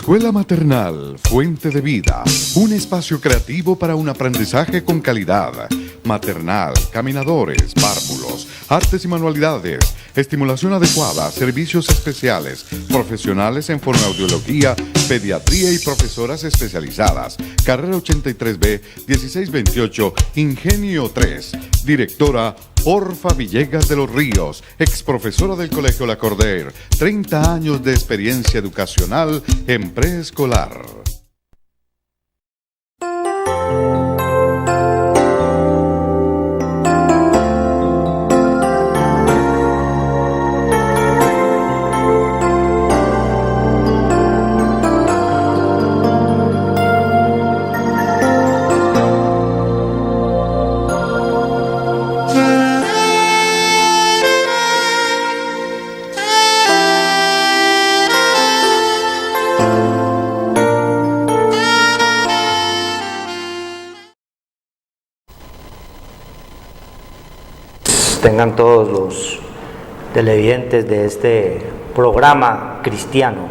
Escuela Maternal Fuente de Vida, un espacio creativo para un aprendizaje con calidad. Maternal, caminadores, párvulos, artes y manualidades, estimulación adecuada, servicios especiales, profesionales en fonoaudiología, pediatría y profesoras especializadas. Carrera 83B, 1628, Ingenio 3. Directora Orfa Villegas de los Ríos, ex profesora del Colegio La Cordaire, 30 años de experiencia educacional en preescolar. Tengan todos los televidentes de este programa cristiano.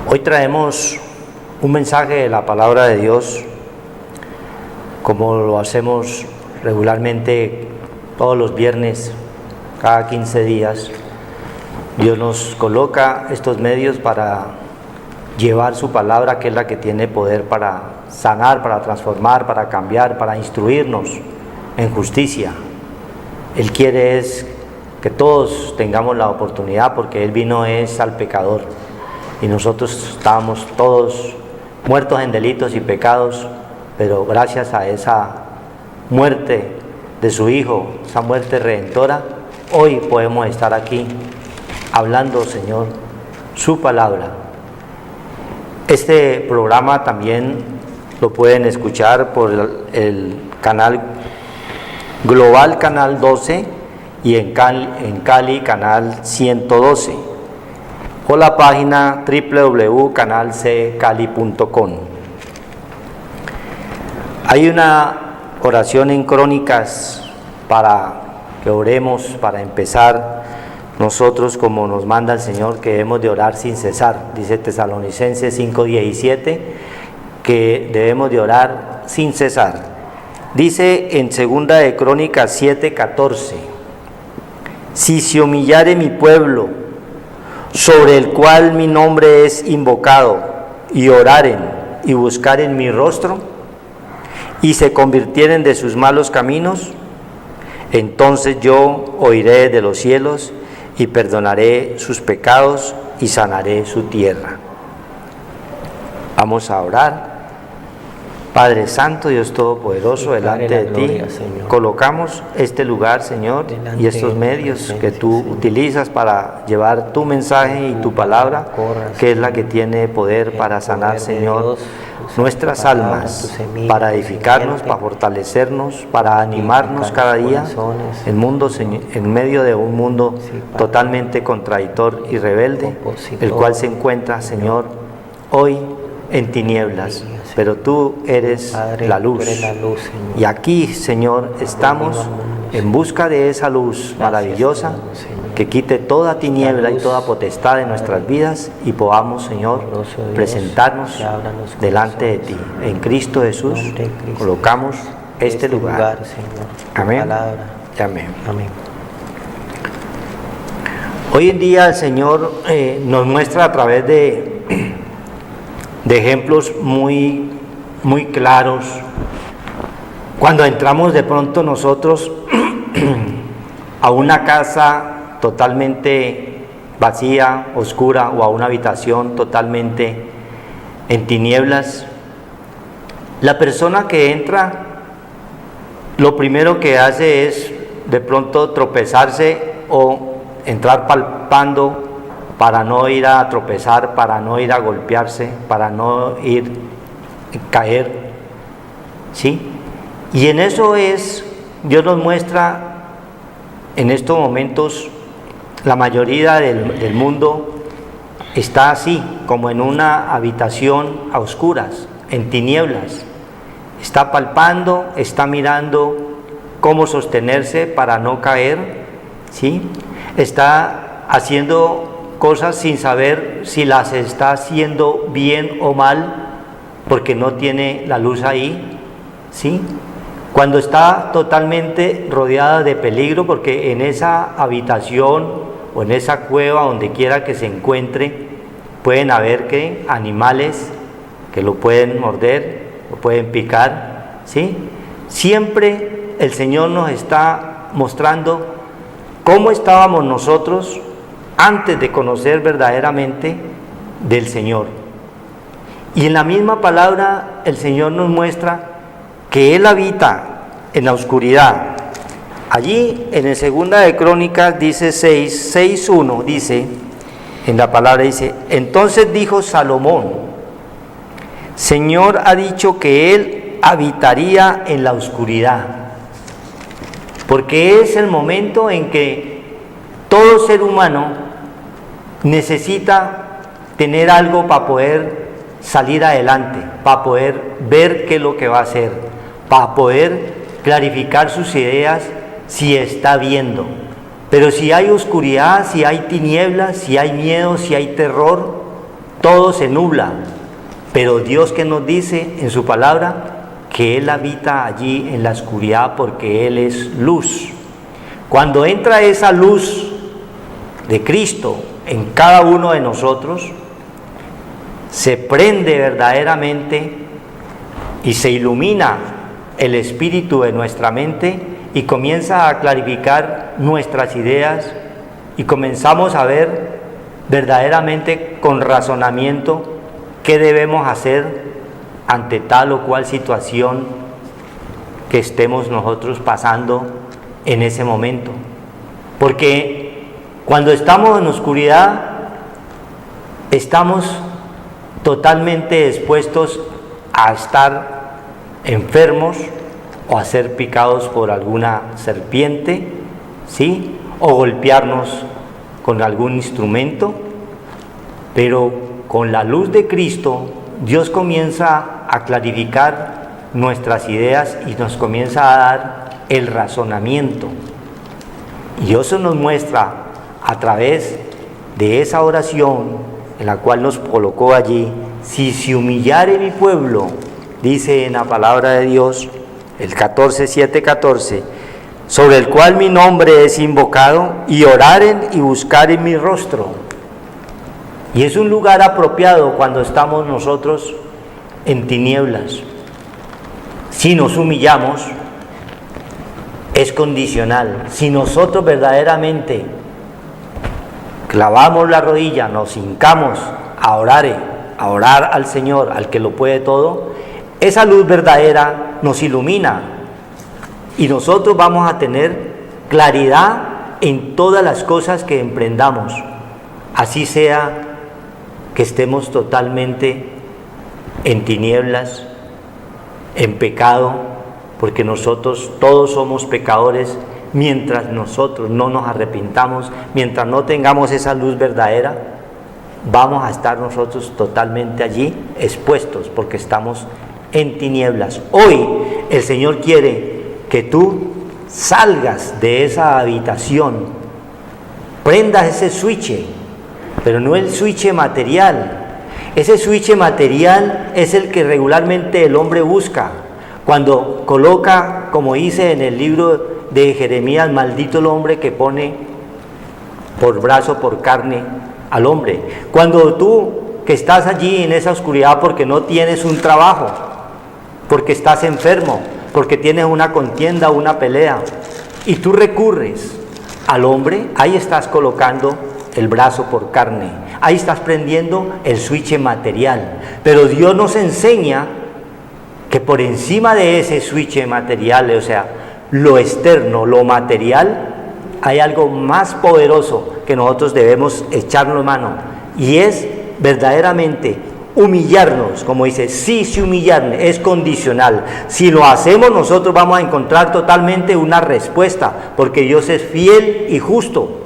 Hoy traemos un mensaje de la palabra de Dios, como lo hacemos regularmente todos los viernes, cada 15 días. Dios nos coloca estos medios para llevar su palabra, que es la que tiene poder para sanar, para transformar, para cambiar, para instruirnos en justicia. Él quiere es que todos tengamos la oportunidad, porque Él vino es al pecador, y nosotros estábamos todos muertos en delitos y pecados, pero gracias a esa muerte de su Hijo, esa muerte redentora, hoy podemos estar aquí hablando, Señor, su palabra. Este programa también lo pueden escuchar por el canal Global Canal 12 y en Cali Canal 112, o la página www.canalccali.com. Hay una oración en Crónicas para que oremos, para empezar nosotros, como nos manda el Señor, que debemos de orar sin cesar. Dice Tesalonicenses 5:17 que debemos de orar sin cesar. Dice en 2 de Crónicas 7:14: si se humillare mi pueblo, sobre el cual mi nombre es invocado, y oraren y buscaren mi rostro, y se convirtieren de sus malos caminos, entonces yo oiré de los cielos y perdonaré sus pecados y sanaré su tierra. Vamos a orar. Padre Santo, Dios Todopoderoso, delante de ti colocamos este lugar, Señor, y estos medios que tú utilizas para llevar tu mensaje y tu palabra, que es la que tiene poder para sanar, Señor, nuestras almas, para edificarnos, para fortalecernos, para animarnos cada día en medio de un mundo totalmente contradictor y rebelde, el cual se encuentra, Señor, hoy en tinieblas. Pero tú eres la luz, y aquí, Señor, estamos en busca de esa luz maravillosa que quite toda tiniebla y toda potestad de nuestras vidas, y podamos, Señor, presentarnos delante de ti. En Cristo Jesús colocamos este lugar. Amén. Amén. Hoy en día el Señor nos muestra a través de ejemplos muy claros. Cuando entramos de pronto nosotros a una casa totalmente vacía, oscura, o a una habitación totalmente en tinieblas, la persona que entra, lo primero que hace es de pronto tropezarse o entrar palpando, para no ir a tropezar, para no ir a golpearse, para no ir a caer, ¿sí? Y en eso Dios nos muestra en estos momentos, la mayoría del mundo está así, como en una habitación a oscuras, en tinieblas. Está palpando, está mirando cómo sostenerse para no caer, ¿sí? Está haciendo cosas sin saber si las está haciendo bien o mal, porque no tiene la luz ahí, ¿sí? Cuando está totalmente rodeada de peligro, porque en esa habitación o en esa cueva, donde quiera que se encuentre, pueden haber animales que lo pueden morder, lo pueden picar, ¿sí? Siempre el Señor nos está mostrando cómo estábamos nosotros antes de conocer verdaderamente del Señor. Y en la misma palabra el Señor nos muestra que Él habita en la oscuridad. Allí en el Segunda de Crónicas dice 6:1, dice, en la palabra dice, entonces dijo Salomón, Señor ha dicho que Él habitaría en la oscuridad, porque es el momento en que todo ser humano necesita tener algo para poder salir adelante, para poder ver qué es lo que va a hacer, para poder clarificar sus ideas si está viendo. Pero si hay oscuridad, si hay tinieblas, si hay miedo, si hay terror, todo se nubla. Pero Dios, que nos dice en su palabra que Él habita allí en la oscuridad porque Él es luz. Cuando entra esa luz de Cristo en cada uno de nosotros, se prende verdaderamente y se ilumina el espíritu de nuestra mente y comienza a clarificar nuestras ideas y comenzamos a ver verdaderamente con razonamiento qué debemos hacer ante tal o cual situación que estemos nosotros pasando en ese momento. Porque cuando estamos en oscuridad, estamos totalmente expuestos a estar enfermos o a ser picados por alguna serpiente, ¿sí? O golpearnos con algún instrumento. Pero con la luz de Cristo, Dios comienza a clarificar nuestras ideas y nos comienza a dar el razonamiento. Y eso nos muestra a través de esa oración en la cual nos colocó allí: si se humillare mi pueblo, dice en la palabra de Dios, el 7:14, sobre el cual mi nombre es invocado, y oraren y buscaren mi rostro. Y es un lugar apropiado cuando estamos nosotros en tinieblas. Si nos humillamos, es condicional. Si nosotros verdaderamente clavamos la rodilla, nos hincamos a orar al Señor, al que lo puede todo, esa luz verdadera nos ilumina y nosotros vamos a tener claridad en todas las cosas que emprendamos, así sea que estemos totalmente en tinieblas, en pecado, porque nosotros todos somos pecadores. Mientras nosotros no nos arrepintamos, mientras no tengamos esa luz verdadera, vamos a estar nosotros totalmente allí expuestos, porque estamos en tinieblas. Hoy el Señor quiere que tú salgas de esa habitación, prendas ese switch, pero no el switch material. Ese switch material es el que regularmente el hombre busca cuando coloca, como dice en el libro de Jeremías, maldito el hombre que pone por brazo, por carne al hombre. Cuando tú que estás allí en esa oscuridad porque no tienes un trabajo, porque estás enfermo, porque tienes una contienda, una pelea, y tú recurres al hombre, ahí estás colocando el brazo por carne, ahí estás prendiendo el switch material. Pero Dios nos enseña que por encima de ese switch material, o sea, lo externo, lo material, hay algo más poderoso que nosotros debemos echarnos mano, y es verdaderamente humillarnos. Como dice, si se humillan, es condicional. Si lo hacemos, nosotros vamos a encontrar totalmente una respuesta, porque Dios es fiel y justo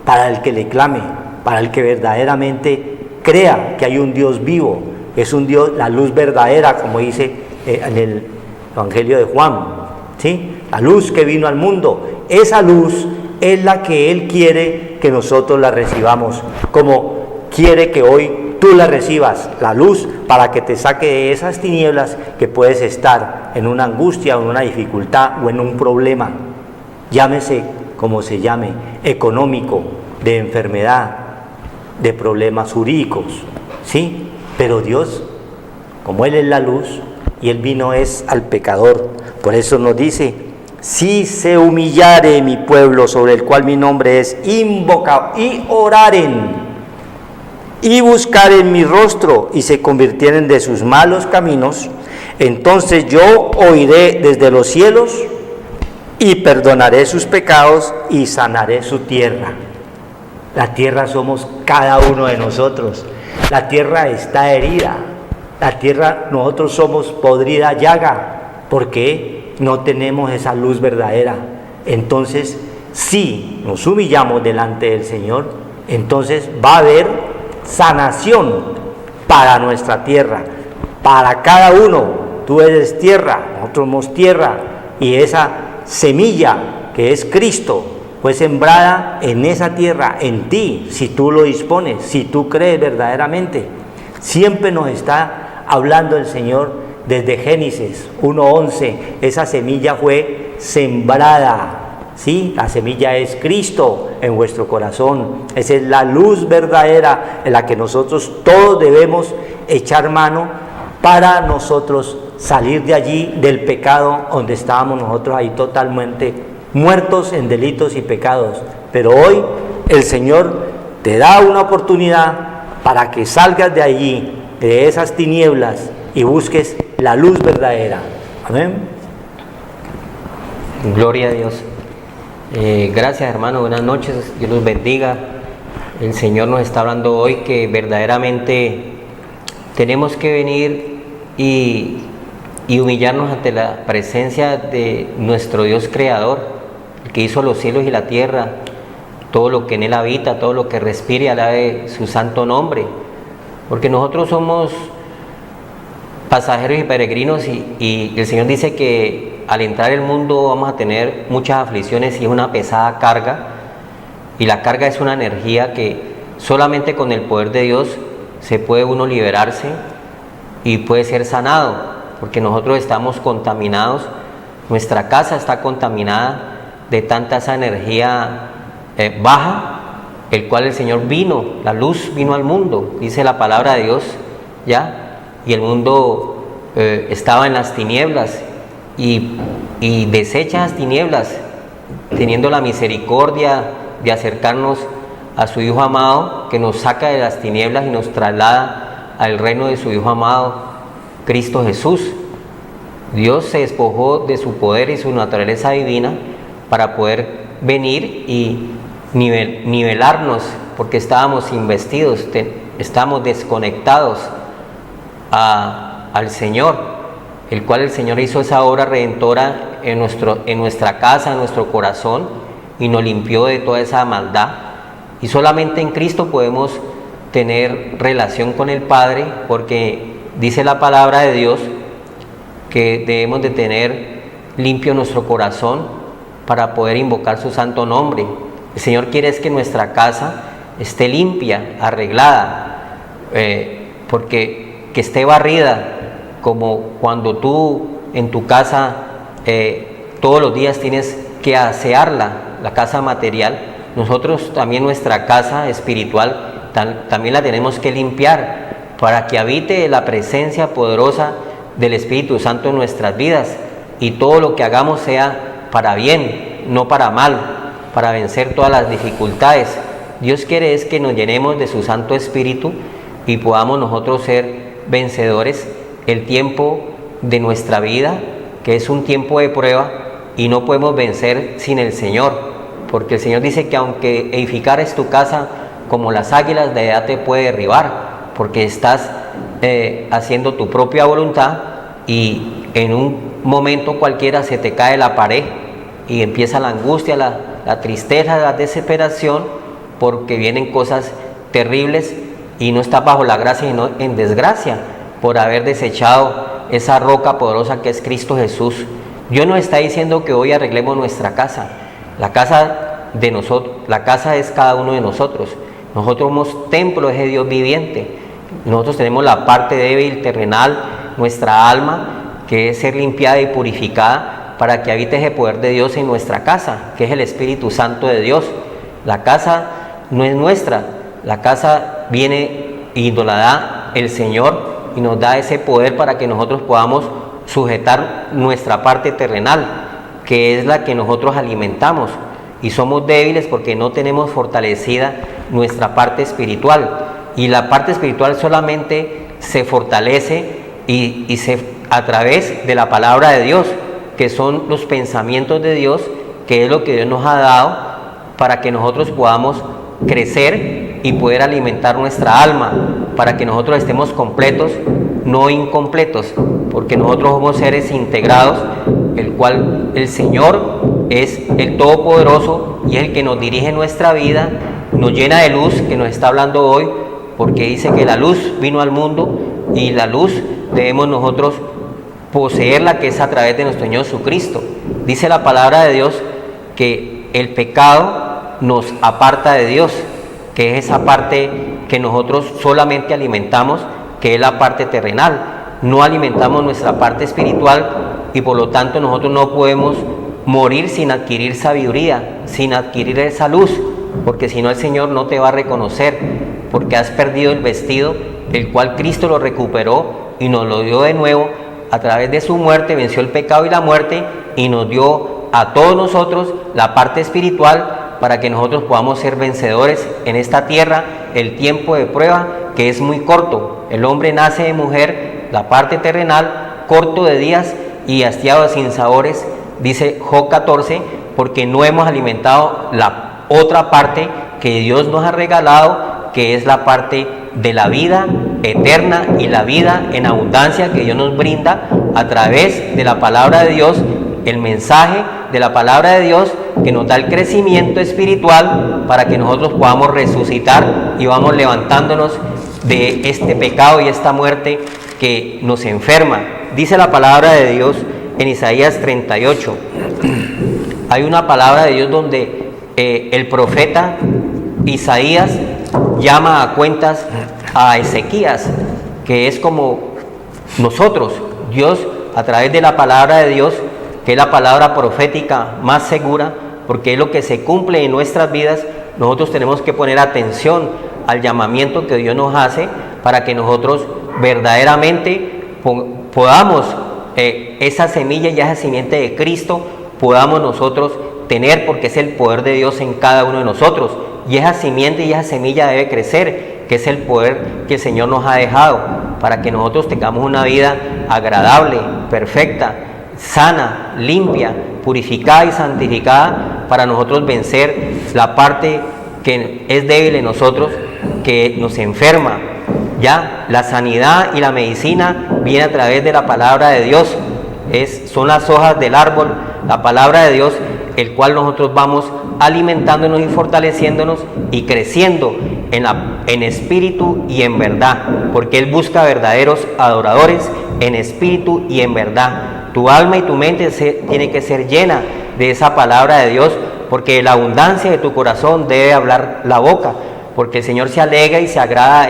para el que le clame, para el que verdaderamente crea que hay un Dios vivo, es un Dios, la luz verdadera, como dice en el Evangelio de Juan, ¿sí? La luz que vino al mundo, esa luz es la que Él quiere que nosotros la recibamos, como quiere que hoy tú la recibas, la luz, para que te saque de esas tinieblas que puedes estar en una angustia, o en una dificultad o en un problema, llámese como se llame, económico, de enfermedad, de problemas jurídicos, ¿sí? Pero Dios, como Él es la luz y Él vino es al pecador, por eso nos dice: si se humillare mi pueblo, sobre el cual mi nombre es invocado, y oraren y buscaren mi rostro y se convirtieren de sus malos caminos, entonces yo oiré desde los cielos y perdonaré sus pecados y sanaré su tierra. La tierra somos cada uno de nosotros. La tierra está herida. La tierra, nosotros somos podrida llaga, porque no tenemos esa luz verdadera. Entonces, si nos humillamos delante del Señor, entonces va a haber sanación para nuestra tierra, para cada uno. Tú eres tierra, nosotros somos tierra, y esa semilla que es Cristo fue sembrada en esa tierra, en ti, si tú lo dispones, si tú crees verdaderamente. Siempre nos está hablando el Señor desde Génesis 1:11, esa semilla fue sembrada. Sí, la semilla es Cristo en vuestro corazón. Esa es la luz verdadera en la que nosotros todos debemos echar mano para nosotros salir de allí, del pecado donde estábamos nosotros ahí totalmente muertos en delitos y pecados. Pero hoy el Señor te da una oportunidad para que salgas de allí, de esas tinieblas, y busques la luz verdadera. Amén. Gloria a Dios. Gracias, hermano, buenas noches, Dios los bendiga. El Señor nos está hablando hoy que verdaderamente tenemos que venir y humillarnos ante la presencia de nuestro Dios creador, el que hizo los cielos y la tierra, todo lo que en Él habita, todo lo que respire y alabe su santo nombre, porque nosotros somos pasajeros y peregrinos, y el Señor dice que al entrar al mundo vamos a tener muchas aflicciones y es una pesada carga, y la carga es una energía que solamente con el poder de Dios se puede uno liberarse y puede ser sanado, porque nosotros estamos contaminados, nuestra casa está contaminada de tanta esa energía baja, el cual el Señor vino, la luz vino al mundo, dice la palabra de Dios, ¿ya? Y el mundo estaba en las tinieblas, y desecha las tinieblas, teniendo la misericordia de acercarnos a su Hijo amado, que nos saca de las tinieblas y nos traslada al reino de su Hijo amado, Cristo Jesús. Dios se despojó de su poder y su naturaleza divina para poder venir y nivelarnos, porque estábamos investidos, estamos desconectados al Señor, el cual el Señor hizo esa obra redentora en nuestra casa, en nuestro corazón, y nos limpió de toda esa maldad. Y solamente en Cristo podemos tener relación con el Padre, porque dice la palabra de Dios que debemos de tener limpio nuestro corazón para poder invocar su santo nombre. El Señor quiere es que nuestra casa esté limpia, arreglada, porque que esté barrida, como cuando tú en tu casa todos los días tienes que asearla, la casa material. Nosotros también nuestra casa espiritual también la tenemos que limpiar para que habite la presencia poderosa del Espíritu Santo en nuestras vidas, y todo lo que hagamos sea para bien, no para mal, para vencer todas las dificultades. Dios quiere es que nos llenemos de su Santo Espíritu y podamos nosotros ser vencedores el tiempo de nuestra vida, que es un tiempo de prueba, y no podemos vencer sin el Señor, porque el Señor dice que aunque edificares tu casa como las águilas, de allá te puede derribar, porque estás haciendo tu propia voluntad, y en un momento cualquiera se te cae la pared y empieza la angustia, la tristeza, la desesperación, porque vienen cosas terribles y no estás bajo la gracia sino en desgracia por haber desechado esa roca poderosa que es Cristo Jesús. Dios nos está diciendo que hoy arreglemos nuestra casa. La casa de nosotros, la casa es cada uno de nosotros. Nosotros somos templo de ese Dios viviente. Nosotros tenemos la parte débil, terrenal, nuestra alma, que es ser limpiada y purificada para que habite ese poder de Dios en nuestra casa, que es el Espíritu Santo de Dios. La casa no es nuestra, la casa viene y nos la da el Señor y nos da ese poder para que nosotros podamos sujetar nuestra parte terrenal, que es la que nosotros alimentamos, y somos débiles porque no tenemos fortalecida nuestra parte espiritual, y la parte espiritual solamente se fortalece a través de la palabra de Dios, que son los pensamientos de Dios, que es lo que Dios nos ha dado para que nosotros podamos crecer y poder alimentar nuestra alma, para que nosotros estemos completos, no incompletos, porque nosotros somos seres integrados, el cual el Señor es el Todopoderoso y es el que nos dirige nuestra vida, nos llena de luz, que nos está hablando hoy, porque dice que la luz vino al mundo y la luz debemos nosotros poseerla, que es a través de nuestro Señor Jesucristo. Dice la palabra de Dios que el pecado nos aparta de Dios, que es esa parte que nosotros solamente alimentamos, que es la parte terrenal. No alimentamos nuestra parte espiritual y por lo tanto nosotros no podemos morir sin adquirir sabiduría, sin adquirir esa luz, porque si no el Señor no te va a reconocer, porque has perdido el vestido, el cual Cristo lo recuperó y nos lo dio de nuevo. A través de su muerte venció el pecado y la muerte y nos dio a todos nosotros la parte espiritual para que nosotros podamos ser vencedores en esta tierra. El tiempo de prueba, que es muy corto, el hombre nace de mujer, la parte terrenal, corto de días y hastiado de sinsabores, dice Job 14, porque no hemos alimentado la otra parte que Dios nos ha regalado, que es la parte de la vida eterna y la vida en abundancia que Dios nos brinda a través de la palabra de Dios, el mensaje de la palabra de Dios que nos da el crecimiento espiritual para que nosotros podamos resucitar y vamos levantándonos de este pecado y esta muerte que nos enferma. Dice la palabra de Dios en Isaías 38. Hay una palabra de Dios donde el profeta Isaías llama a cuentas a Ezequías, que es como nosotros. Dios, a través de la palabra de Dios, que es la palabra profética más segura, porque es lo que se cumple en nuestras vidas, nosotros tenemos que poner atención al llamamiento que Dios nos hace para que nosotros verdaderamente podamos esa semilla y esa simiente de Cristo podamos nosotros tener, porque es el poder de Dios en cada uno de nosotros, y esa simiente y esa semilla debe crecer, que es el poder que el Señor nos ha dejado para que nosotros tengamos una vida agradable, perfecta, sana, limpia, purificada y santificada, para nosotros vencer la parte que es débil en nosotros, que nos enferma. Ya la sanidad y la medicina viene a través de la palabra de Dios, son las hojas del árbol, la palabra de Dios, el cual nosotros vamos alimentándonos y fortaleciéndonos y creciendo en espíritu y en verdad, porque Él busca verdaderos adoradores en espíritu y en verdad. Tu alma y tu mente tiene que ser llena de esa palabra de Dios, porque la abundancia de tu corazón debe hablar la boca, porque el Señor se alegra y se agrada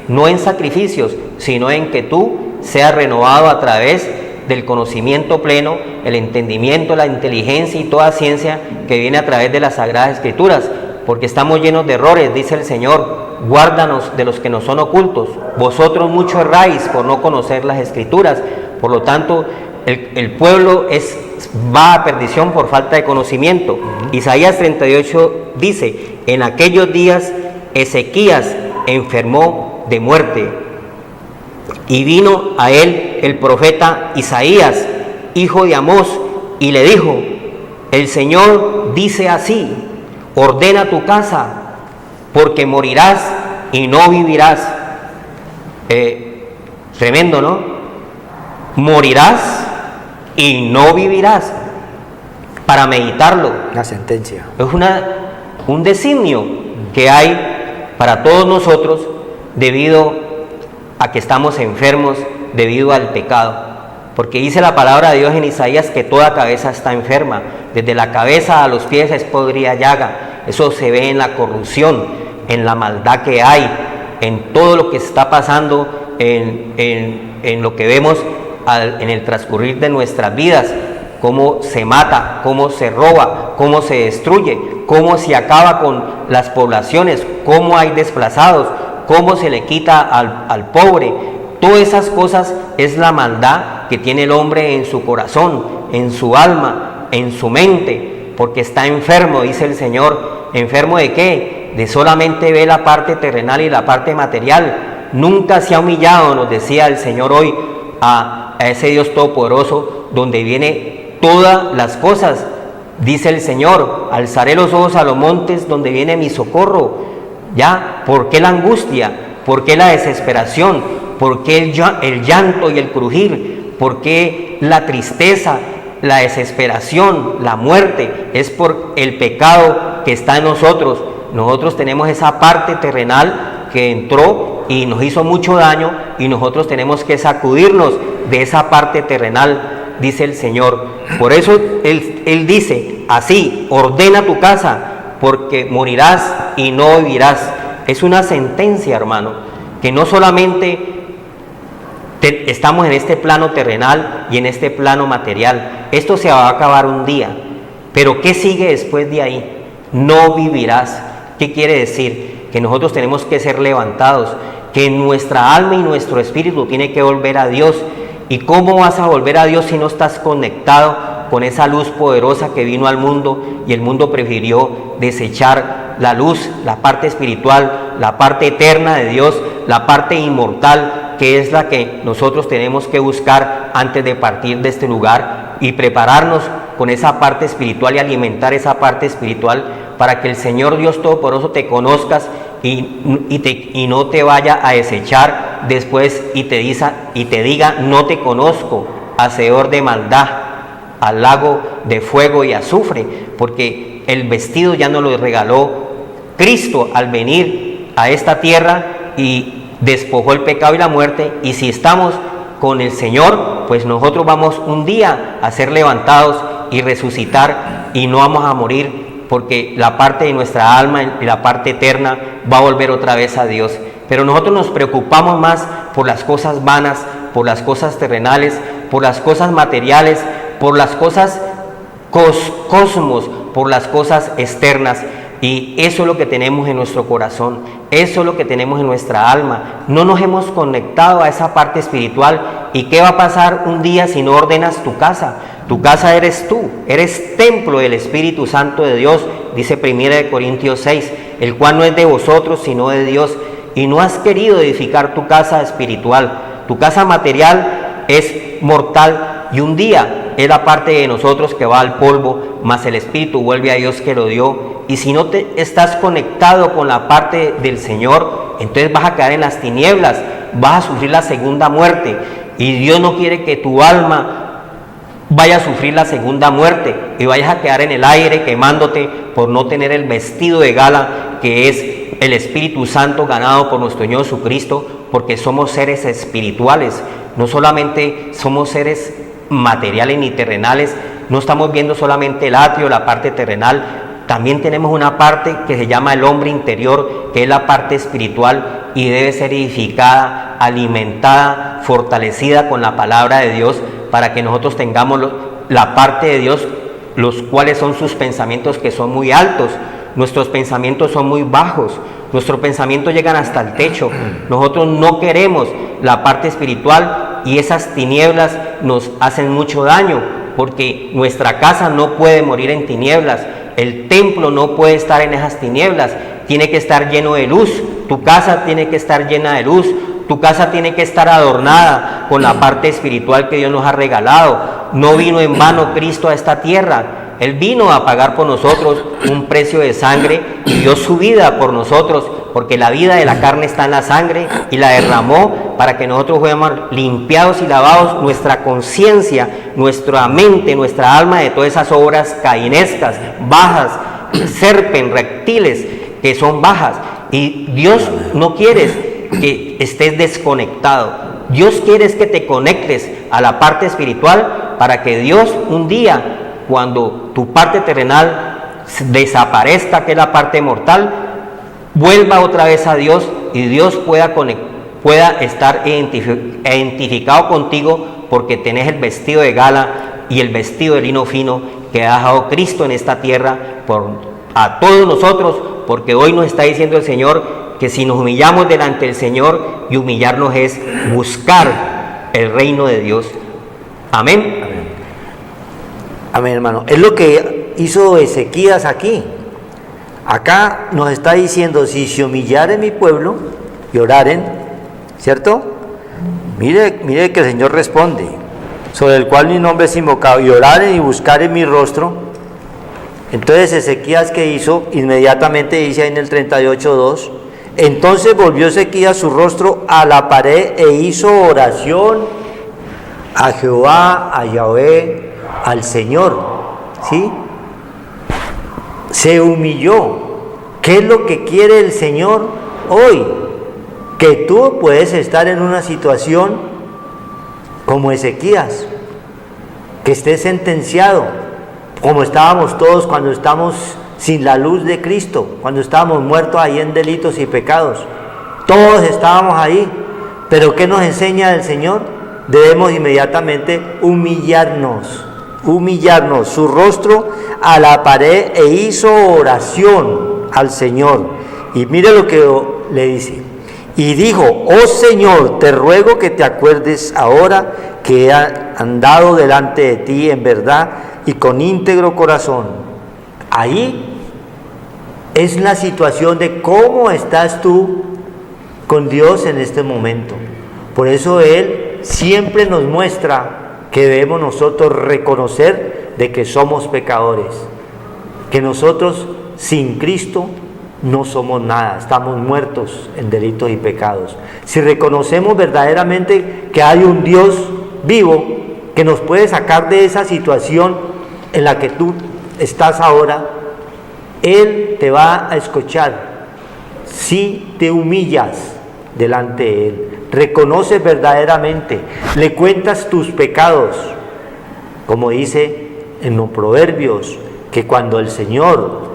no en sacrificios, sino en que tú seas renovado a través del conocimiento pleno, el entendimiento, la inteligencia y toda ciencia que viene a través de las Sagradas Escrituras, porque estamos llenos de errores, dice el Señor. Guárdanos de los que nos son ocultos. Vosotros mucho erráis por no conocer las Escrituras. Por lo tanto, el pueblo va a perdición por falta de conocimiento. Isaías 38 dice: en aquellos días Ezequías enfermó de muerte, y vino a él el profeta Isaías, hijo de Amós, y le dijo: el Señor dice así: ordena tu casa, porque morirás y no vivirás. Tremendo, ¿no? Morirás y no vivirás. Para meditarlo. Una sentencia. Es un designio que hay para todos nosotros debido a que estamos enfermos debido al pecado. porque dice la palabra de Dios en Isaías que toda cabeza está enferma, desde la cabeza a los pies es podrida llaga. Eso se ve en la corrupción, en la maldad que hay, en todo lo que está pasando, en lo que vemos en el transcurrir de nuestras vidas, cómo se mata, cómo se roba, cómo se destruye, cómo se acaba con las poblaciones, cómo hay desplazados, cómo se le quita al pobre. Todas esas cosas es la maldad que tiene el hombre en su corazón, en su alma, en su mente, porque está enfermo, dice el Señor. ¿Enfermo de qué? De solamente ver la parte terrenal y la parte material. Nunca se ha humillado, nos decía el Señor hoy, a ese Dios todopoderoso, donde viene todas las cosas. Dice el Señor: alzaré los ojos a los montes donde viene mi socorro. ¿Ya? ¿Por qué la angustia? ¿Por qué la desesperación? ¿Por qué el llanto y el crujir? ¿Por qué la tristeza, la desesperación, la muerte? Es por el pecado que está en nosotros. Nosotros tenemos esa parte terrenal que entró y nos hizo mucho daño, y nosotros tenemos que sacudirnos de esa parte terrenal, dice el Señor. Por eso Él dice así: ordena tu casa, porque morirás y no vivirás. Es una sentencia, hermano, que no solamente estamos en este plano terrenal y en este plano material. Esto se va a acabar un día, pero ¿qué sigue después de ahí? No vivirás. ¿Qué quiere decir? Que nosotros tenemos que ser levantados, que nuestra alma y nuestro espíritu tiene que volver a Dios. ¿Y cómo vas a volver a Dios si no estás conectado con esa luz poderosa que vino al mundo, y el mundo prefirió desechar la luz, la parte espiritual, la parte eterna de Dios, la parte inmortal, que es la que nosotros tenemos que buscar antes de partir de este lugar, y prepararnos con esa parte espiritual y alimentar esa parte espiritual para que el Señor Dios Todopoderoso te conozcas y no te vaya a desechar después y te diga: no te conozco, hacedor de maldad, al lago de fuego y azufre. Porque el vestido ya nos lo regaló Cristo al venir a esta tierra y despojó el pecado y la muerte. Y si estamos con el Señor, pues nosotros vamos un día a ser levantados y resucitar, y no vamos a morir, porque la parte de nuestra alma y la parte eterna va a volver otra vez a Dios. Pero nosotros nos preocupamos más por las cosas vanas, por las cosas terrenales, por las cosas materiales, por las cosas cosmos, por las cosas externas. Y eso es lo que tenemos en nuestro corazón, eso es lo que tenemos en nuestra alma. No nos hemos conectado a esa parte espiritual. ¿Y qué va a pasar un día si no ordenas tu casa? Tu casa eres tú, eres templo del Espíritu Santo de Dios, dice 1 Corintios 6, el cual no es de vosotros sino de Dios. Y no has querido edificar tu casa espiritual. Tu casa material es mortal, y un día es la parte de nosotros que va al polvo, mas el Espíritu vuelve a Dios que lo dio. Y si no te estás conectado con la parte del Señor, entonces vas a caer en las tinieblas, vas a sufrir la segunda muerte. Y Dios no quiere que tu alma vaya a sufrir la segunda muerte y vayas a quedar en el aire quemándote por no tener el vestido de gala que es el Espíritu Santo ganado por nuestro Señor Jesucristo, porque somos seres espirituales, no solamente somos seres materiales ni terrenales. No estamos viendo solamente el atrio, la parte terrenal. También tenemos una parte que se llama el hombre interior, que es la parte espiritual, y debe ser edificada, alimentada, fortalecida con la palabra de Dios, para que nosotros tengamos la parte de Dios, los cuales son sus pensamientos, que son muy altos. Nuestros pensamientos son muy bajos, nuestros pensamientos llegan hasta el techo. Nosotros no queremos la parte espiritual, y esas tinieblas nos hacen mucho daño, porque nuestra casa no puede morir en tinieblas. El templo no puede estar en esas tinieblas, tiene que estar lleno de luz. Tu casa tiene que estar llena de luz, tu casa tiene que estar adornada con la parte espiritual que Dios nos ha regalado. No vino en vano Cristo a esta tierra, Él vino a pagar por nosotros un precio de sangre, y dio su vida por nosotros, porque la vida de la carne está en la sangre, y la derramó para que nosotros fuéramos limpiados y lavados, nuestra conciencia, nuestra mente, nuestra alma, de todas esas obras cainescas, bajas, serpen, reptiles, que son bajas. Y Dios no quiere que estés desconectado. Dios quiere es que te conectes a la parte espiritual para que Dios un día, cuando tu parte terrenal desaparezca, que es la parte mortal, vuelva otra vez a Dios y Dios pueda estar identificado contigo, porque tenés el vestido de gala y el vestido de lino fino que ha dejado Cristo en esta tierra a todos nosotros, porque hoy nos está diciendo el Señor que si nos humillamos delante del Señor, y humillarnos es buscar el reino de Dios. Amén. Amén. Amén, hermano. Es lo que hizo Ezequías aquí. Acá nos está diciendo: si se humillare mi pueblo y oraren, ¿cierto? Mire que el Señor responde: sobre el cual mi nombre es invocado, y oraren y buscaren mi rostro. Entonces Ezequías, ¿qué hizo? Inmediatamente dice ahí en el 38:2: entonces volvió Ezequías su rostro a la pared e hizo oración a Jehová, a Yahvé, al Señor. ¿Sí? Se humilló. ¿Qué es lo que quiere el Señor hoy? Que tú puedes estar en una situación como Ezequías, que estés sentenciado, como estábamos todos cuando estamos sin la luz de Cristo, cuando estábamos muertos ahí en delitos y pecados. Todos estábamos ahí. Pero ¿qué nos enseña el Señor? Debemos inmediatamente humillarnos, su rostro a la pared, e hizo oración al Señor. Y mire lo que le dice: y dijo: oh Señor, te ruego que te acuerdes ahora que he andado delante de ti en verdad y con íntegro corazón. Ahí es la situación de cómo estás tú con Dios en este momento. Por eso Él siempre nos muestra que debemos nosotros reconocer de que somos pecadores, que nosotros sin Cristo no somos nada, estamos muertos en delitos y pecados. Si reconocemos verdaderamente que hay un Dios vivo que nos puede sacar de esa situación en la que tú estás ahora, Él te va a escuchar si te humillas delante de Él, reconoces verdaderamente, le cuentas tus pecados, como dice en los Proverbios, que cuando el Señor,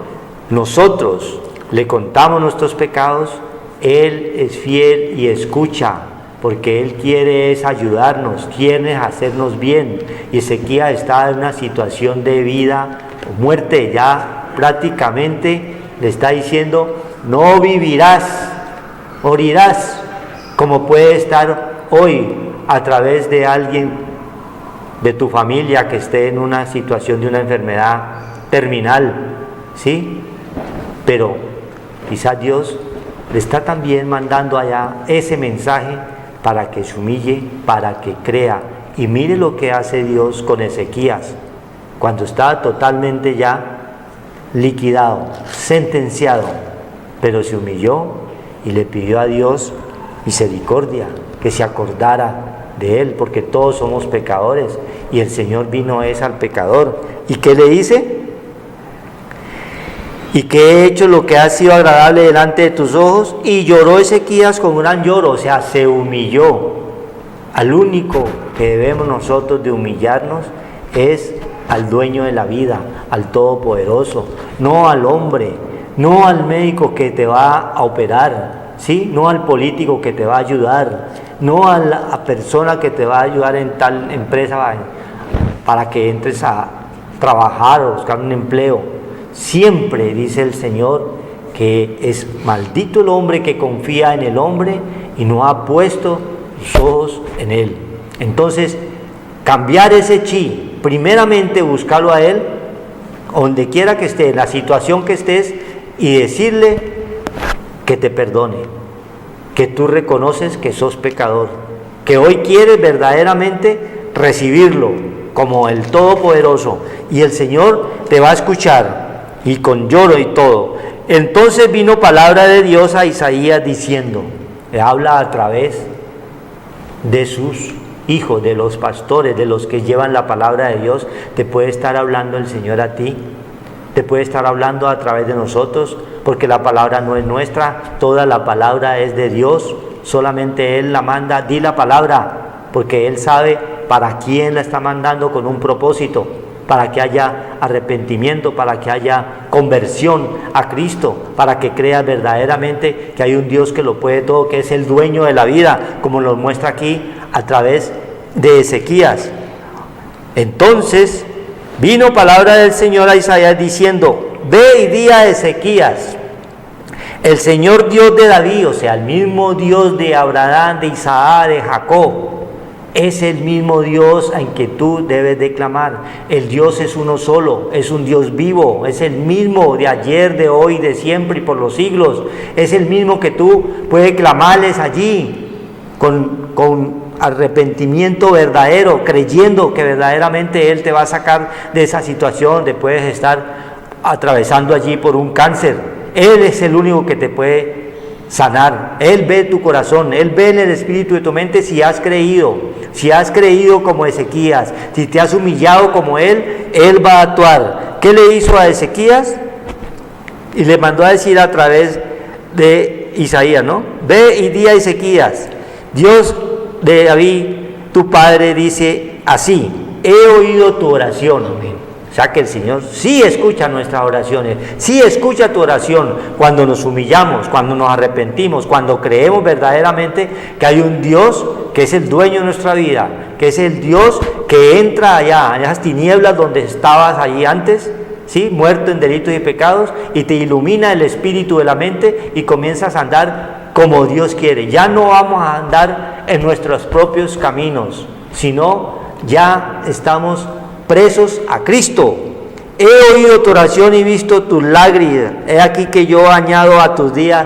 nosotros le contamos nuestros pecados, Él es fiel y escucha, porque Él quiere es ayudarnos, quiere hacernos bien. Y Ezequías está en una situación de vida o muerte, ya prácticamente le está diciendo: no vivirás, morirás, como puede estar hoy a través de alguien de tu familia que esté en una situación de una enfermedad terminal, ¿sí? Pero quizás Dios le está también mandando allá ese mensaje para que se humille, para que crea. Y mire lo que hace Dios con Ezequías, cuando estaba totalmente ya liquidado, sentenciado, pero se humilló y le pidió a Dios misericordia, que se acordara de él, porque todos somos pecadores y el Señor vino es al pecador. ¿Y qué le dice? Y que he hecho lo que ha sido agradable delante de tus ojos. Y lloró Ezequías con gran lloro, o sea, se humilló. Al único que debemos nosotros de humillarnos es al dueño de la vida, al Todopoderoso, no al hombre, no al médico que te va a operar, ¿sí? No al político que te va a ayudar, no a la persona que te va a ayudar en tal empresa para que entres a trabajar o buscar un empleo. Siempre dice el Señor que es maldito el hombre que confía en el hombre y no ha puesto sus ojos en él. Entonces, cambiar ese chi, primeramente buscarlo a Él, donde quiera que esté, en la situación que estés, y decirle que te perdone, que tú reconoces que sos pecador, que hoy quieres verdaderamente recibirlo como el Todopoderoso, y el Señor te va a escuchar, y con lloro y todo. Entonces vino palabra de Dios a Isaías diciendo, le habla a través de sus hijos, de los pastores, de los que llevan la palabra de Dios. Te puede estar hablando el Señor a ti, te puede estar hablando a través de nosotros, porque la palabra no es nuestra, toda la palabra es de Dios. solamente Él la manda. Di la palabra, porque Él sabe para quién la está mandando, con un propósito, para que haya arrepentimiento, para que haya conversión a Cristo, para que creas verdaderamente que hay un Dios que lo puede todo, que es el dueño de la vida, como lo muestra aquí a través de Ezequías. Entonces vino palabra del Señor a Isaías diciendo: ve y di a Ezequías, el Señor Dios de David, o sea, el mismo Dios de Abraham, de Isaac, de Jacob, es el mismo Dios en que tú debes de clamar. El Dios es uno solo, es un Dios vivo, es el mismo de ayer, de hoy, de siempre y por los siglos. Es el mismo que tú puedes clamarles allí con arrepentimiento verdadero, creyendo que verdaderamente Él te va a sacar de esa situación donde puedes estar atravesando allí por un cáncer. Él es el único que te puede sanar. Él ve tu corazón, Él ve en el espíritu de tu mente si has creído como Ezequías, si te has humillado como Él, Él va a actuar. ¿Qué le hizo a Ezequías? Y le mandó a decir a través de Isaías, ¿no? Ve y di a Ezequías, Dios de David, tu padre, dice así: he oído tu oración. O sea que el Señor sí escucha nuestras oraciones, sí escucha tu oración cuando nos humillamos, cuando nos arrepentimos, cuando creemos verdaderamente que hay un Dios que es el dueño de nuestra vida, que es el Dios que entra allá, en esas tinieblas donde estabas allí antes, ¿sí? Muerto en delitos y pecados, y te ilumina el espíritu de la mente y comienzas a andar como Dios quiere. Ya no vamos a andar en nuestros propios caminos, sino ya estamos presos a Cristo. He oído tu oración y visto tus lágrimas. He aquí que yo añado a tus días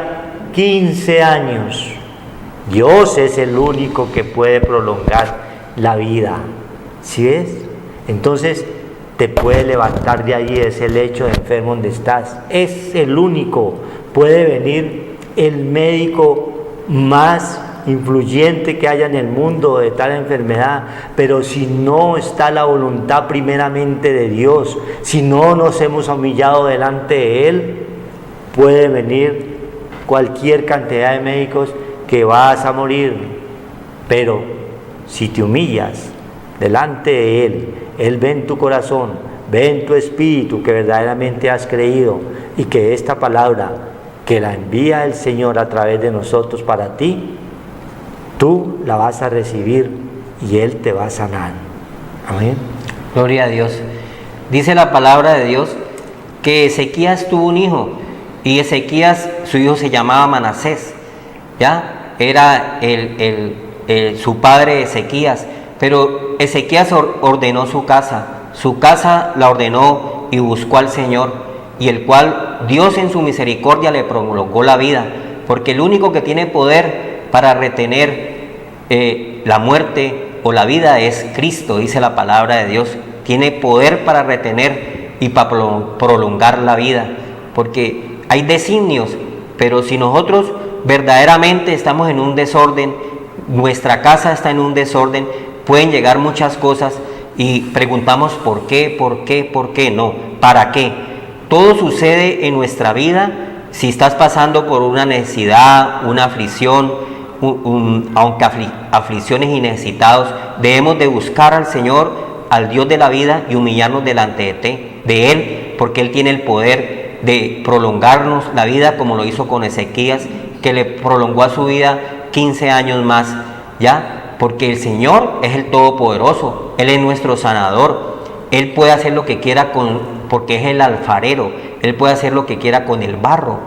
15 años. Dios es el único que puede prolongar la vida. ¿Sí ves? Entonces te puede levantar de allí, es el lecho de enfermo donde estás. Es el único. Puede venir el médico más influyente que haya en el mundo de tal enfermedad, pero si no está la voluntad primeramente de Dios, si no nos hemos humillado delante de Él, puede venir cualquier cantidad de médicos que vas a morir. Pero si te humillas delante de Él, Él ve en tu corazón, ve en tu espíritu que verdaderamente has creído, y que esta palabra que la envía el Señor a través de nosotros para ti, tú la vas a recibir y Él te va a sanar. Amén. Gloria a Dios. Dice la palabra de Dios que Ezequías tuvo un hijo, y Ezequías, su hijo se llamaba Manasés, ¿ya? Era su padre Ezequías, pero Ezequías ordenó su casa la ordenó y buscó al Señor, y el cual Dios en su misericordia le prolongó la vida, porque el único que tiene poder para retener la muerte o la vida es Cristo, dice la palabra de Dios. Tiene poder para retener y para prolongar la vida, porque hay designios, pero si nosotros verdaderamente estamos en un desorden, nuestra casa está en un desorden, pueden llegar muchas cosas y preguntamos ¿por qué? ¿Por qué? ¿Por qué? No, ¿para qué? Todo sucede en nuestra vida. Si estás pasando por una necesidad, una aflicción, aunque aflicciones y necesitados, debemos de buscar al Señor, al Dios de la vida, y humillarnos delante de Él, porque Él tiene el poder de prolongarnos la vida, como lo hizo con Ezequías, que le prolongó a su vida 15 años más, ¿ya? Porque el Señor es el Todopoderoso, Él es nuestro sanador, Él puede hacer lo que quiera porque es el alfarero, Él puede hacer lo que quiera con el barro.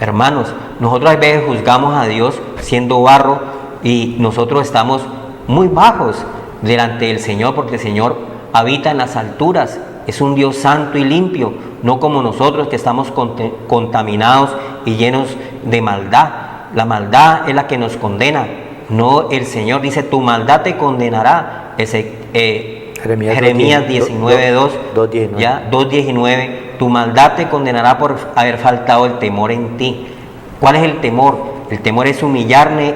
Hermanos, nosotros a veces juzgamos a Dios siendo barro, y nosotros estamos muy bajos delante del Señor, porque el Señor habita en las alturas, es un Dios santo y limpio, no como nosotros que estamos contaminados y llenos de maldad. La maldad es la que nos condena, no el Señor. Dice, tu maldad te condenará. Jeremías 2:19, tu maldad te condenará por haber faltado el temor en ti. ¿Cuál es el temor? El temor es humillarme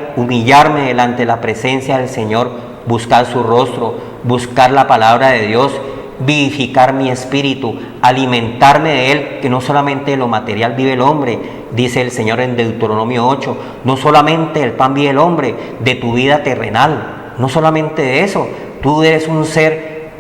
delante de la presencia del Señor, buscar su rostro, buscar la palabra de Dios vivificar mi espíritu, alimentarme de Él, que no solamente de lo material vive el hombre, dice el Señor en Deuteronomio 8, no solamente del pan vive el hombre, de tu vida terrenal, no solamente de eso, tú eres un ser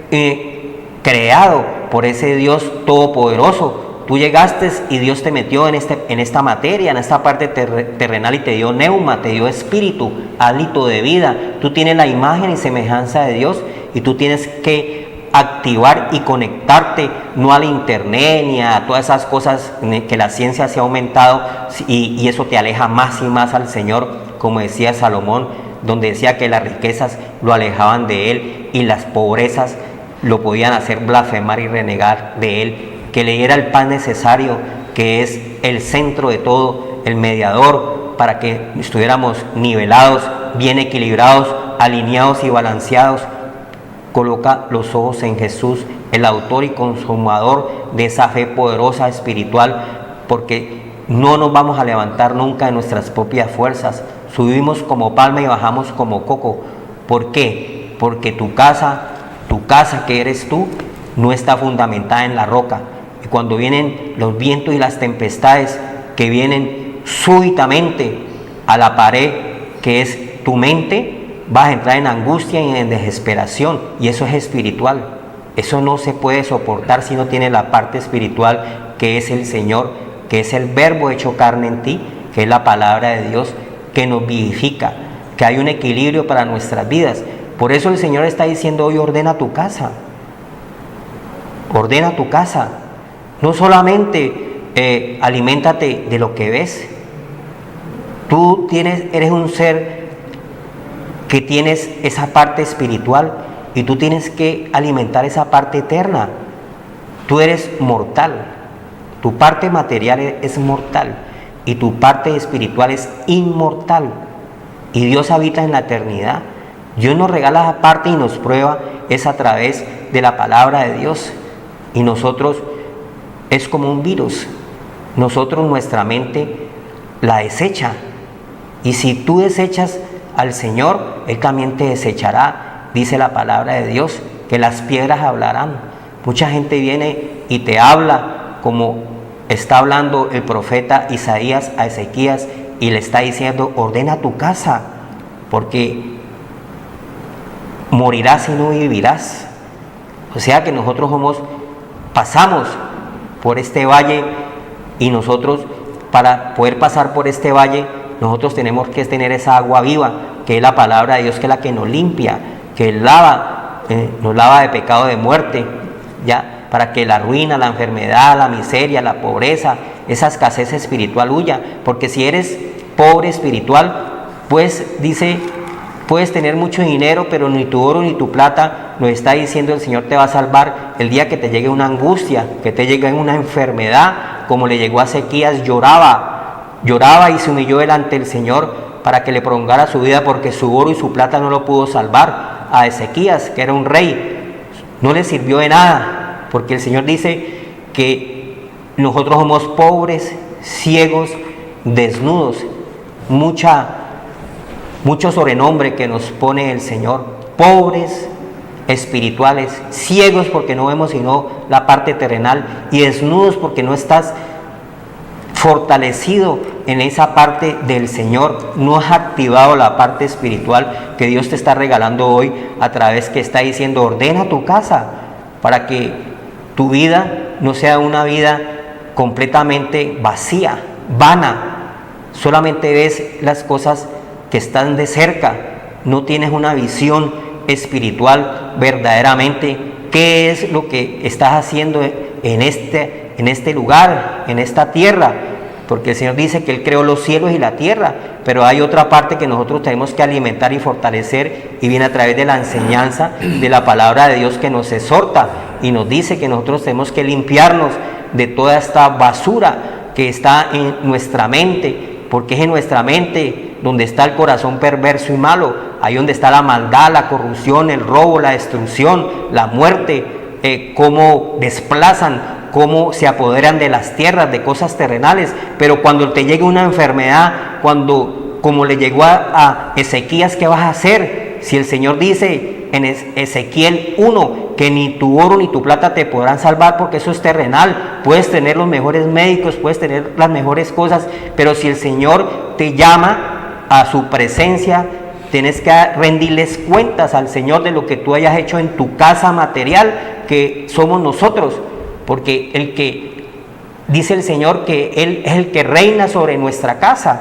creado por ese Dios todopoderoso. Tú llegaste y Dios te metió en esta materia, en esta parte terrenal, y te dio neuma, te dio espíritu, hálito de vida. Tú tienes la imagen y semejanza de Dios y tú tienes que activar y conectarte, no al internet ni a todas esas cosas que la ciencia se ha aumentado, y eso te aleja más y más al Señor, como decía Salomón, donde decía que las riquezas lo alejaban de Él y las pobrezas lo podían hacer blasfemar y renegar de Él. Que le diera el pan necesario, que es el centro de todo, el mediador, para que estuviéramos nivelados, bien equilibrados, alineados y balanceados. Coloca los ojos en Jesús, el autor y consumador de esa fe poderosa espiritual, porque no nos vamos a levantar nunca de nuestras propias fuerzas. Subimos como palma y bajamos como coco. ¿Por qué? Porque tu casa que eres tú, no está fundamentada en la roca. Y cuando vienen los vientos y las tempestades que vienen súbitamente a la pared que es tu mente, vas a entrar en angustia y en desesperación, y eso es espiritual. Eso no se puede soportar si no tiene la parte espiritual, que es el Señor, que es el verbo hecho carne en ti, que es la palabra de Dios que nos vivifica, que hay un equilibrio para nuestras vidas. Por eso el Señor está diciendo hoy: ordena tu casa. Ordena tu casa. No solamente aliméntate de lo que ves. Tú eres un ser que tienes esa parte espiritual, y tú tienes que alimentar esa parte eterna. Tú eres mortal. Tu parte material es mortal y tu parte espiritual es inmortal. Y Dios habita en la eternidad. Dios nos regala esa parte y nos prueba es a través de la palabra de Dios. Y nosotros es como un virus. Nosotros, nuestra mente la desecha. Y si tú desechas al Señor, Él también te desechará. Dice la palabra de Dios que las piedras hablarán. Mucha gente viene y te habla como está hablando el profeta Isaías a Ezequías, y le está diciendo: ordena tu casa, porque morirás y no vivirás. O sea que nosotros pasamos por este valle, y nosotros, para poder pasar por este valle, nosotros tenemos que tener esa agua viva, que es la palabra de Dios, que es la que nos limpia, que nos lava de pecado de muerte, ya, para que la ruina, la enfermedad, la miseria, la pobreza, esa escasez espiritual huya. Porque si eres pobre espiritual, pues dice, puedes tener mucho dinero, pero ni tu oro ni tu plata, nos está diciendo el Señor, te va a salvar el día que te llegue una angustia, que te llegue una enfermedad, como le llegó a Ezequías. Lloraba y se humilló delante del Señor para que le prolongara su vida, porque su oro y su plata no lo pudo salvar. A Ezequías, que era un rey, no le sirvió de nada, porque el Señor dice que nosotros somos pobres, ciegos, desnudos. Mucho sobrenombre que nos pone el Señor: pobres espirituales, ciegos porque no vemos sino la parte terrenal, y desnudos porque no estás fortalecido en esa parte del Señor, no has activado la parte espiritual que Dios te está regalando hoy, a través que está diciendo: ordena tu casa, para que tu vida no sea una vida completamente vacía, vana. Solamente ves las cosas que están de cerca, no tienes una visión espiritual verdaderamente. ¿Qué es lo que estás haciendo en este lugar, en esta tierra? Porque el Señor dice que Él creó los cielos y la tierra, pero hay otra parte que nosotros tenemos que alimentar y fortalecer, y viene a través de la enseñanza de la palabra de Dios, que nos exhorta y nos dice que nosotros tenemos que limpiarnos de toda esta basura que está en nuestra mente, porque es en nuestra mente donde está el corazón perverso y malo, ahí donde está la maldad, la corrupción, el robo, la destrucción, la muerte, cómo desplazan, cómo se apoderan de las tierras, de cosas terrenales. Pero cuando te llegue una enfermedad, como le llegó a Ezequías, ¿qué vas a hacer? Si el Señor dice en Ezequiel 1 que ni tu oro ni tu plata te podrán salvar, porque eso es terrenal. Puedes tener los mejores médicos, puedes tener las mejores cosas, pero si el Señor te llama a su presencia, tienes que rendirles cuentas al Señor de lo que tú hayas hecho en tu casa material, que somos nosotros, porque el que dice el Señor que Él es el que reina sobre nuestra casa,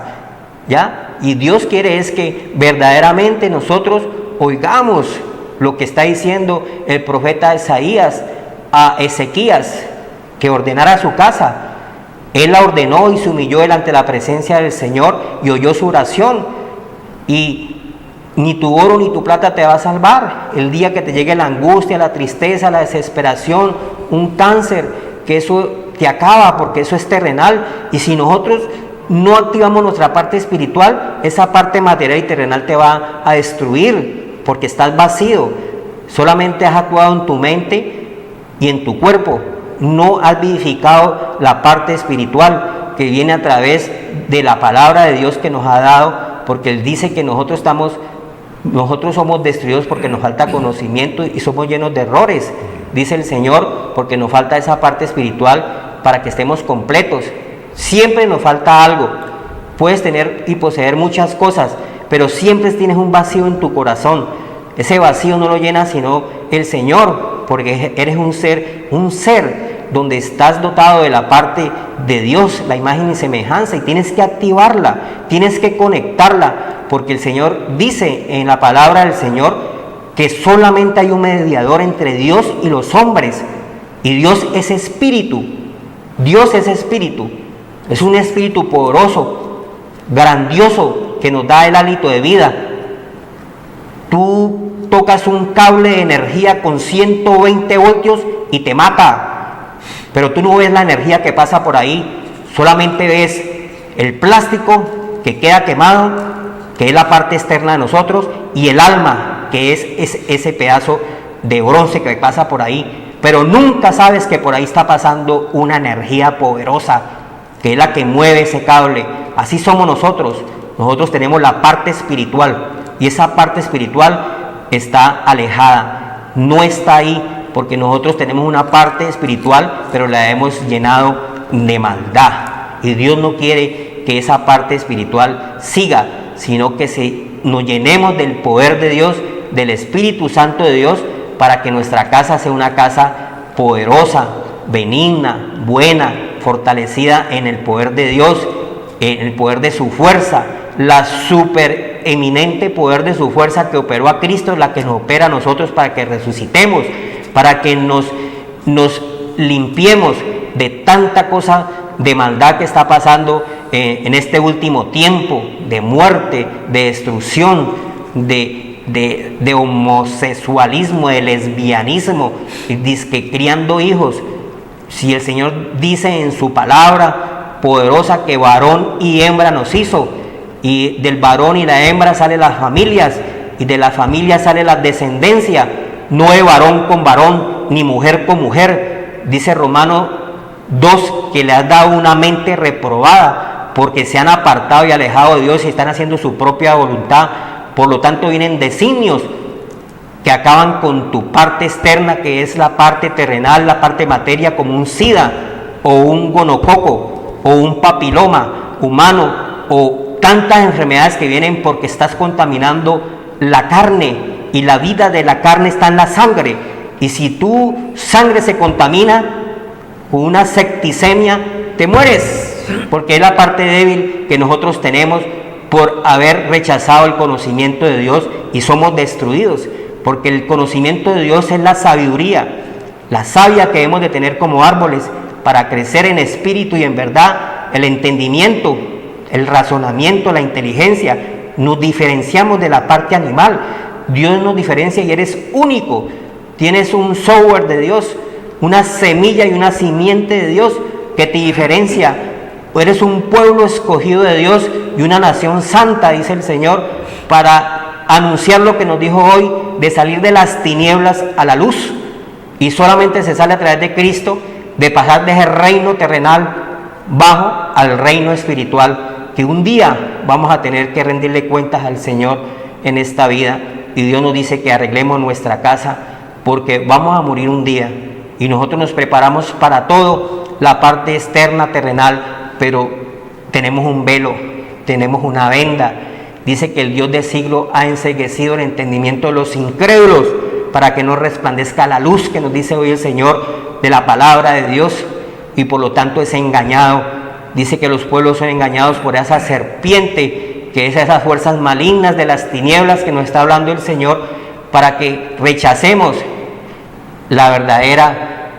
¿ya? Y Dios quiere es que verdaderamente nosotros oigamos lo que está diciendo el profeta Isaías a Ezequías, que ordenara su casa. Él la ordenó y se humilló delante de la presencia del Señor y oyó su oración. Y ni tu oro ni tu plata te va a salvar. El día que te llegue la angustia, la tristeza, la desesperación, un cáncer, que eso te acaba, porque eso es terrenal. Y si nosotros no activamos nuestra parte espiritual, esa parte material y terrenal te va a destruir, porque estás vacío. Solamente has actuado en tu mente y en tu cuerpo. No has vivificado la parte espiritual que viene a través de la palabra de Dios que nos ha dado, porque Él dice que nosotros somos destruidos porque nos falta conocimiento y somos llenos de errores, dice el Señor, porque nos falta esa parte espiritual para que estemos completos. Siempre nos falta algo. Puedes tener y poseer muchas cosas, pero siempre tienes un vacío en tu corazón. Ese vacío no lo llena sino el Señor, porque eres un ser donde estás dotado de la parte de Dios, la imagen y semejanza, y tienes que activarla, tienes que conectarla, porque el Señor dice en la palabra del Señor que solamente hay un mediador entre Dios y los hombres, y Dios es espíritu. Dios es espíritu, es un espíritu poderoso, grandioso, que nos da el hálito de vida. Tú tocas un cable de energía con 120 voltios y te mata, pero tú no ves la energía que pasa por ahí, solamente ves el plástico que queda quemado, que es la parte externa de nosotros, y el alma, que es ese pedazo de bronce que pasa por ahí, pero nunca sabes que por ahí está pasando una energía poderosa, que es la que mueve ese cable. Así somos nosotros tenemos la parte espiritual, y esa parte espiritual está alejada, no está ahí, porque nosotros tenemos una parte espiritual, pero la hemos llenado de maldad, y Dios no quiere que esa parte espiritual siga, sino que nos llenemos del poder de Dios, del Espíritu Santo de Dios, para que nuestra casa sea una casa poderosa, benigna, buena, fortalecida en el poder de Dios, en el poder de su fuerza, la super eminente poder de su fuerza que operó a Cristo, la que nos opera a nosotros para que resucitemos, para que nos limpiemos de tanta cosa de maldad que está pasando en este último tiempo, de muerte, de destrucción, de homosexualismo, de lesbianismo, dizque criando hijos. Si el Señor dice en su palabra poderosa que varón y hembra nos hizo, y del varón y la hembra salen las familias, y de la familia sale la descendencia, no es varón con varón, ni mujer con mujer. Dice Romanos 2 que le has dado una mente reprobada, porque se han apartado y alejado de Dios y están haciendo su propia voluntad. Por lo tanto vienen designios que acaban con tu parte externa, que es la parte terrenal, la parte materia, como un sida, o un gonococo, o un papiloma humano, o tantas enfermedades que vienen porque estás contaminando la carne, y la vida de la carne está en la sangre, y si tu sangre se contamina con una septicemia, te mueres, porque es la parte débil que nosotros tenemos por haber rechazado el conocimiento de Dios, y somos destruidos, porque el conocimiento de Dios es la sabiduría, la savia que debemos de tener como árboles para crecer en espíritu y en verdad, el entendimiento, el razonamiento, la inteligencia. Nos diferenciamos de la parte animal. Dios nos diferencia y eres único. Tienes un software de Dios, una semilla y una simiente de Dios que te diferencia. Eres un pueblo escogido de Dios y una nación santa, dice el Señor, para anunciar lo que nos dijo hoy, de salir de las tinieblas a la luz. Y solamente se sale a través de Cristo, de pasar de ese reino terrenal bajo al reino espiritual, que un día vamos a tener que rendirle cuentas al Señor en esta vida. Y Dios nos dice que arreglemos nuestra casa porque vamos a morir un día y nosotros nos preparamos para todo, la parte externa, terrenal, pero tenemos un velo, tenemos una venda. Dice que el Dios del siglo ha enceguecido el entendimiento de los incrédulos para que no resplandezca la luz que nos dice hoy el Señor de la palabra de Dios, y por lo tanto es engañado. Dice que los pueblos son engañados por esa serpiente, que es esas fuerzas malignas de las tinieblas que nos está hablando el Señor, para que rechacemos la verdadera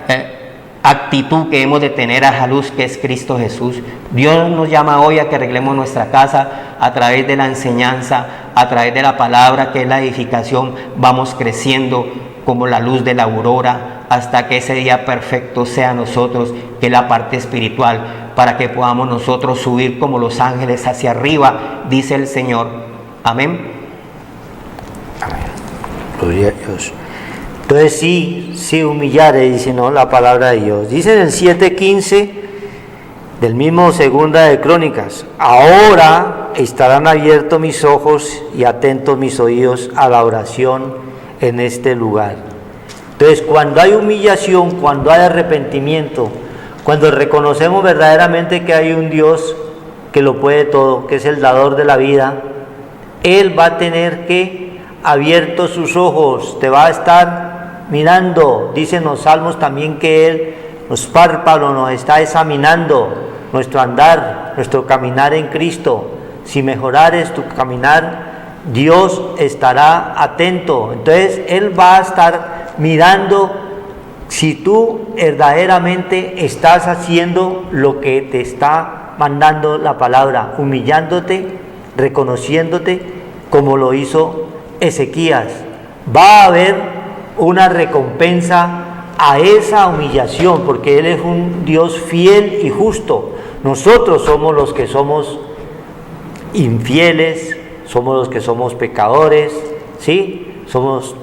actitud que hemos de tener a la luz, que es Cristo Jesús. Dios nos llama hoy a que arreglemos nuestra casa a través de la enseñanza, a través de la palabra, que es la edificación. Vamos creciendo como la luz de la aurora hasta que ese día perfecto sea nosotros, que es la parte espiritual, para que podamos nosotros subir como los ángeles hacia arriba, dice el Señor. Amén. Amén. Gloria a Dios. Entonces sí humillare, dice, ¿no?, la palabra de Dios. Dice en el 7:15 del mismo Segunda de Crónicas: ahora estarán abiertos mis ojos y atentos mis oídos a la oración en este lugar. Entonces, cuando hay humillación, cuando hay arrepentimiento, cuando reconocemos verdaderamente que hay un Dios que lo puede todo, que es el dador de la vida, Él va a tener que abiertos sus ojos, te va a estar mirando. Dicen los salmos también que Él, los párpados, nos está examinando nuestro andar, nuestro caminar en Cristo. Si mejorares tu caminar, Dios estará atento. Entonces Él va a estar mirando si tú verdaderamente estás haciendo lo que te está mandando la palabra, humillándote, reconociéndote como lo hizo Ezequías. Va a haber una recompensa a esa humillación, porque Él es un Dios fiel y justo. Nosotros somos los que somos infieles, somos los que somos pecadores, ¿sí?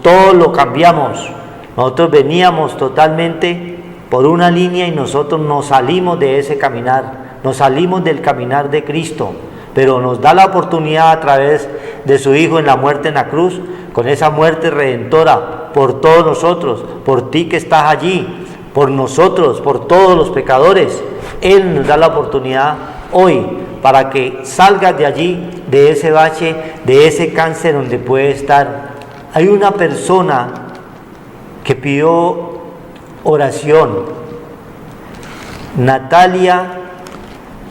Todo lo cambiamos. Nosotros veníamos totalmente por una línea y nosotros nos salimos de ese caminar, nos salimos del caminar de Cristo, pero nos da la oportunidad a través de su Hijo en la muerte en la cruz, con esa muerte redentora por todos nosotros, por ti que estás allí, por nosotros, por todos los pecadores. Él nos da la oportunidad hoy para que salgas de allí, de ese bache, de ese cáncer donde puede estar. Hay una persona que pidió oración. Natalia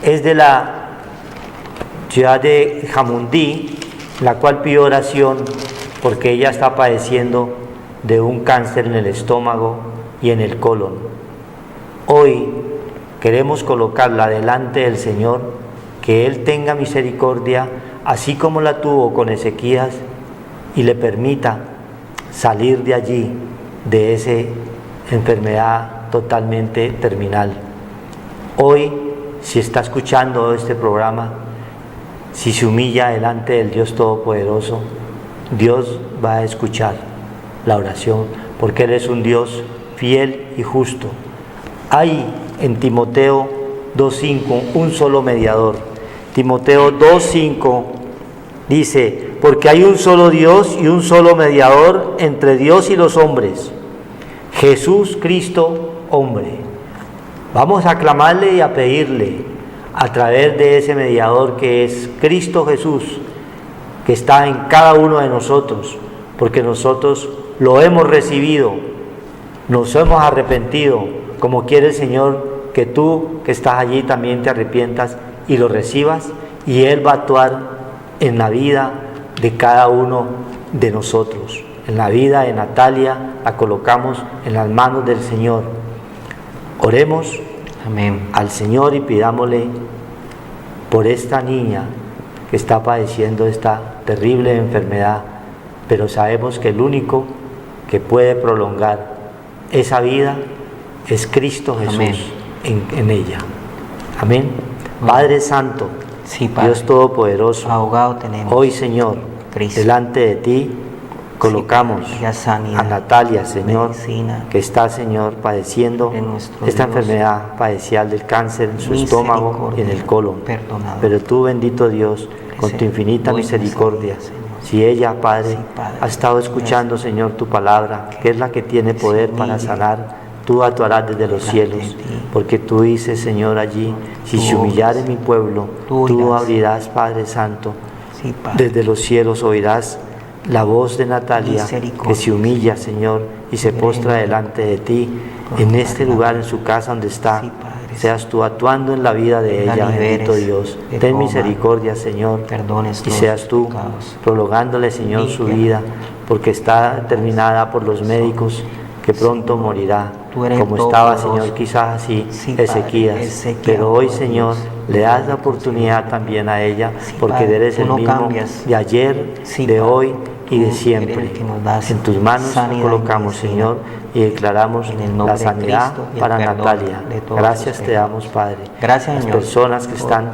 es de la ciudad de Jamundí, la cual pidió oración porque ella está padeciendo de un cáncer en el estómago y en el colon. Hoy queremos colocarla delante del Señor, que Él tenga misericordia, así como la tuvo con Ezequías, y le permita salir de allí, de esa enfermedad totalmente terminal. Hoy, si está escuchando este programa, si se humilla delante del Dios Todopoderoso, Dios va a escuchar la oración, porque Él es un Dios fiel y justo. Hay en Timoteo 2:5 un solo mediador. Timoteo 2:5 dice: porque hay un solo Dios y un solo mediador entre Dios y los hombres, Jesús Cristo, hombre. Vamos a clamarle y a pedirle a través de ese mediador que es Cristo Jesús, que está en cada uno de nosotros, porque nosotros lo hemos recibido, nos hemos arrepentido, como quiere el Señor que tú que estás allí también te arrepientas y lo recibas, y Él va a actuar en la vida de cada uno de nosotros. En la vida de Natalia la colocamos en las manos del Señor. Oremos Amén. al Señor y pidámosle por esta niña que está padeciendo esta terrible enfermedad, pero sabemos que el único que puede prolongar esa vida es Cristo Jesús en ella. Amén. Padre Santo, sí, Padre. Dios Todopoderoso, ahogado tenemos. Hoy, Señor, Cristo. delante de ti colocamos a Natalia, Señor, medicina, que está, Señor, padeciendo esta enfermedad padecial del cáncer en su estómago y en el colon. Perdonado. Pero tú, bendito Dios, con tu infinita misericordia, Si ella, Padre, Sí, Padre. ha estado escuchando, Señor, tu palabra, que es la que tiene poder para sanar, tú actuarás desde los cielos, porque tú dices, Señor, allí, si se humillare mi pueblo, tú abrirás, Padre Santo, Sí, Padre. desde los cielos oirás la voz de Natalia, que se humilla, Señor, y se postra delante de ti, en este lugar, en su casa donde está. Sí, Padre. Seas tú actuando en la vida de La ella, bendito liberes Dios. de Ten todo misericordia, Señor, Perdones y todos seas tus tú pecados. prolongándole, Señor, su Límpiala. vida, porque está determinada por los médicos que pronto morirá, Tú eres como estaba, todopoderoso. Señor, quizás así, Sí, Padre, Ezequías. Ezequiel, Pero hoy, oh Señor, Dios, le das la oportunidad también a ella, Sí, porque Padre, eres tú el no mismo cambias. de ayer, Sí, de Padre, hoy y de tú siempre. eres el que nos das En tus manos sanidad y colocamos, medicina. Señor, y declaramos En el nombre la de sanidad Cristo y el para perdón Natalia. de todos Gracias sus te pecados. damos, Padre. Gracias, Las Señor, personas que por están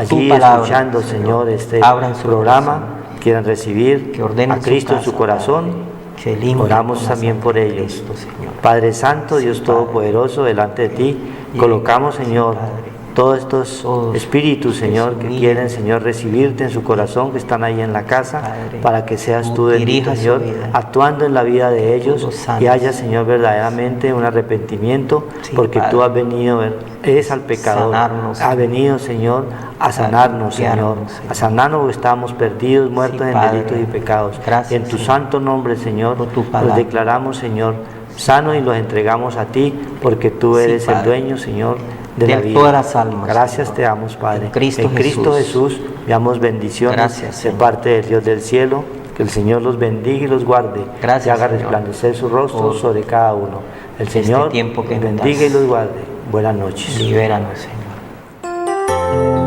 tu allí palabra, escuchando, Señor, este abran su programa, corazón, quieran recibir que ordenen a Cristo en casa, su corazón. Padre, que limpien Oramos con la también por sangre de ellos. Cristo, Señor. Padre Santo, Dios Sí, Todopoderoso, delante de ti, Y colocamos, Señor, Padre, todos estos todos espíritus, Señor, se que humillen. quieren, Señor, recibirte en su corazón, que están ahí en la casa, Padre, para que seas tú tú, bendito, dirijas su Señor, vida. actuando en la vida de ellos, los sanes. y haya, Señor, verdaderamente un arrepentimiento, Sí, porque tú Padre. has venido, eres al pecador, Sanarnos. has venido, Señor, a sanarnos, Señor, limpiarnos, Señor. a sanarnos porque estábamos perdidos, muertos en Padre. delitos y pecados. Gracias, En tu Señor, santo nombre, Señor, por tu los palabra. declaramos, Señor, sanos y los entregamos a ti, porque tú Sí, eres el Padre. dueño, Señor, de la De vida. todas las almas, Gracias Señor. te damos, Padre. En Cristo Jesús, veamos bendiciones Gracias, de Señor. parte del Dios del cielo. Que el Señor los bendiga y los guarde. Gracias, y haga Señor, resplandecer su rostro por sobre cada uno. El este Señor tiempo que los nos bendiga das. y los guarde. Buenas noches. Libéranos, Señor.